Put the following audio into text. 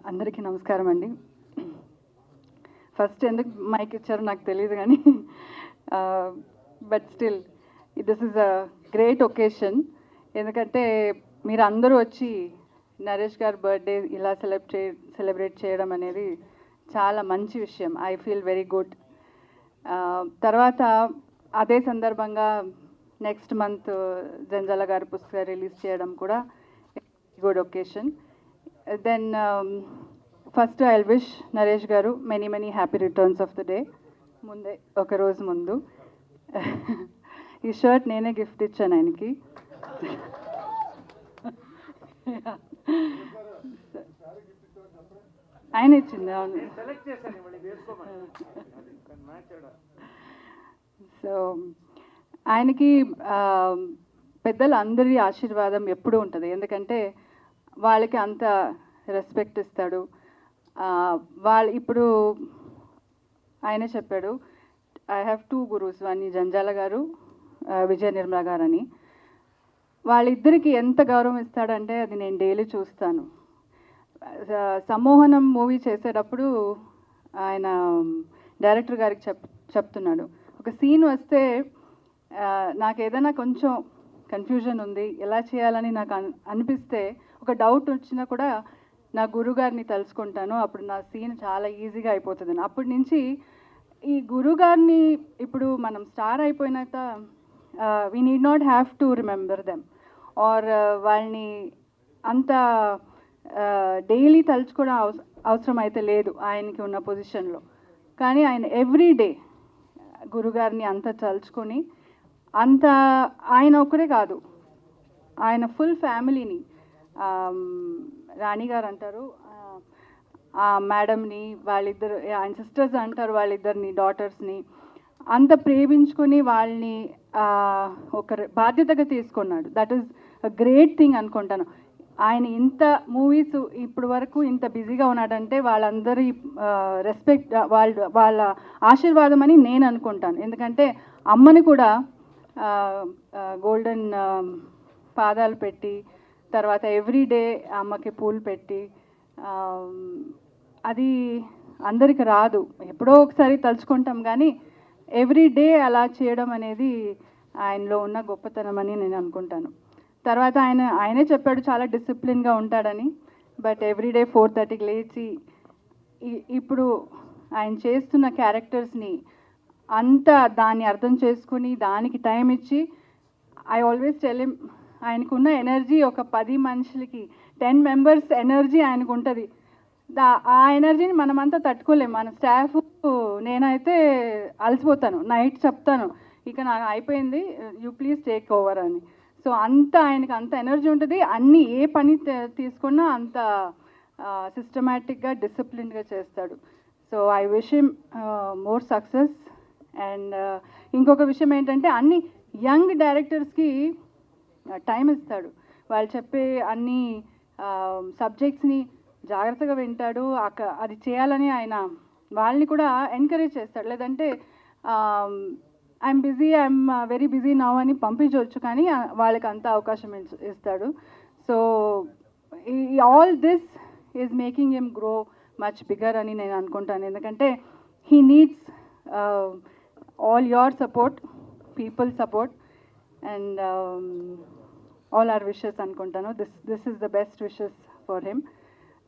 అందరికీ నమస్కారం అండి. ఫస్ట్ ఎందుకు మైక్ ఇచ్చారో నాకు తెలియదు కానీ but still this is a great occasion. ఎందుకంటే మీరు అందరూ వచ్చి నరేష్ గారి బర్త్డే ఇలా సెలబ్రేట్ చేయడం అనేది చాలా మంచి విషయం. I feel very good. తర్వాత అదే సందర్భంగా నెక్స్ట్ మంత్ జంజాల గారి పుస్తకం రిలీజ్ చేయడం కూడా good occasion. Then first I'll wish Naresh garu many happy returns of the day. Munde oka roju mundu ee shirt nene gift ichchanu ayaniki. ఆయన ఇచ్చింది. అవును, సో ఆయనకి పెద్దల అందరి ఆశీర్వాదం ఎప్పుడూ ఉంటుంది. ఎందుకంటే వాళ్ళకి అంత రెస్పెక్ట్ ఇస్తాడు. వాళ్ళు ఇప్పుడు ఆయనే చెప్పాడు, I have 2 gurus, one Janjala గారు, విజయ నిర్మల గారు అని. వాళ్ళిద్దరికి ఎంత గౌరవం ఇస్తాడంటే అది నేను డైలీ చూస్తాను. సమ్మోహనం మూవీ చేసేటప్పుడు ఆయన డైరెక్టర్ గారికి చెప్తున్నాడు, ఒక సీన్ వస్తే నాకు ఏదైనా కొంచెం కన్ఫ్యూజన్ ఉంది, ఎలా చేయాలని నాకు అనిపిస్తే, ఒక డౌట్ వచ్చినా కూడా నా గురుగారిని తలుచుకుంటాను, అప్పుడు నా సీన్ చాలా ఈజీగా అయిపోతుంది. అప్పటి నుంచి ఈ గురుగారిని ఇప్పుడు మనం స్టార్ అయిపోయినాక we need not have to remember them or వాళ్ళని అంత డైలీ తలుచుకోవడం అవసరం అయితే లేదు ఆయనకి ఉన్న పొజిషన్లో. కానీ ఆయన ఎవ్రీడే గురుగారిని అంత తలుచుకొని, అంత ఆయన ఒక్కరే కాదు, ఆయన ఫుల్ ఫ్యామిలీని, రాణి గారు అంటారు ఆ మేడంని, వాళ్ళిద్దరు ఆయన సిస్టర్స్ అంటారు, వాళ్ళిద్దరిని డాటర్స్ని అంత ప్రేమించుకొని వాళ్ళని ఒక బాధ్యతగా తీసుకున్నాడు. That is a great thing అనుకుంటాను. ఆయన ఇంత మూవీస్ ఇప్పుడు వరకు ఇంత బిజీగా ఉన్నాడంటే వాళ్ళందరి రెస్పెక్ట్, వాళ్ళ ఆశీర్వాదం అని నేను అనుకుంటాను. ఎందుకంటే అమ్మని కూడా గోల్డెన్ పాదాలు పెట్టి, తర్వాత ఎవ్రీడే అమ్మకి పూలు పెట్టి, అది అందరికి రాదు, ఎప్పుడో ఒకసారి తలుచుకుంటాం, కానీ ఎవ్రీడే అలా చేయడం అనేది ఆయనలో ఉన్న గొప్పతనం అని నేను అనుకుంటాను. తర్వాత ఆయనే చెప్పాడు చాలా డిసిప్లిన్గా ఉంటాడని. బట్ ఎవ్రీడే 4:30కి లేచి ఇప్పుడు ఆయన చేస్తున్న క్యారెక్టర్స్ని అంతా దాన్ని అర్థం చేసుకుని దానికి టైం ఇచ్చి, ఐ ఆల్వేస్ టెల్ హిమ్, ఆయనకున్న ఎనర్జీ ఒక 10 మనుషులకి 10 మెంబర్స్ ఎనర్జీ ఆయనకు ఉంటుంది. ఆ ఎనర్జీని మనమంతా తట్టుకోలేము. మన స్టాఫ్, నేనైతే అలసిపోతాను, నైట్ చెప్తాను ఇక నాకు అయిపోయింది, యూ ప్లీజ్ టేక్ ఓవర్ అని. సో ఆయనకి అంత ఎనర్జీ ఉంటుంది. అన్నీ ఏ పని తీసుకున్నా అంత సిస్టమేటిక్గా డిసిప్లిన్గా చేస్తాడు. So I wish him more success. And ఇంకొక విషయం ఏంటంటే అన్ని యంగ్ డైరెక్టర్స్కి టైం ఇస్తాడు. వాళ్ళు చెప్పే అన్ని సబ్జెక్ట్స్ని జాగ్రత్తగా వింటాడు. అది చేయాలని ఆయన వాళ్ళని కూడా ఎంకరేజ్ చేస్తాడు. లేదంటే I'm busy, I'm very busy now అని పంపించవచ్చు, కానీ వాళ్ళకి అంత అవకాశం ఇస్తాడు. So all this is making him grow much bigger అని నేను అనుకుంటాను. ఎందుకంటే he needs all your support, people support, and all our wishes అనుకుంటాను. This is the best wishes for him.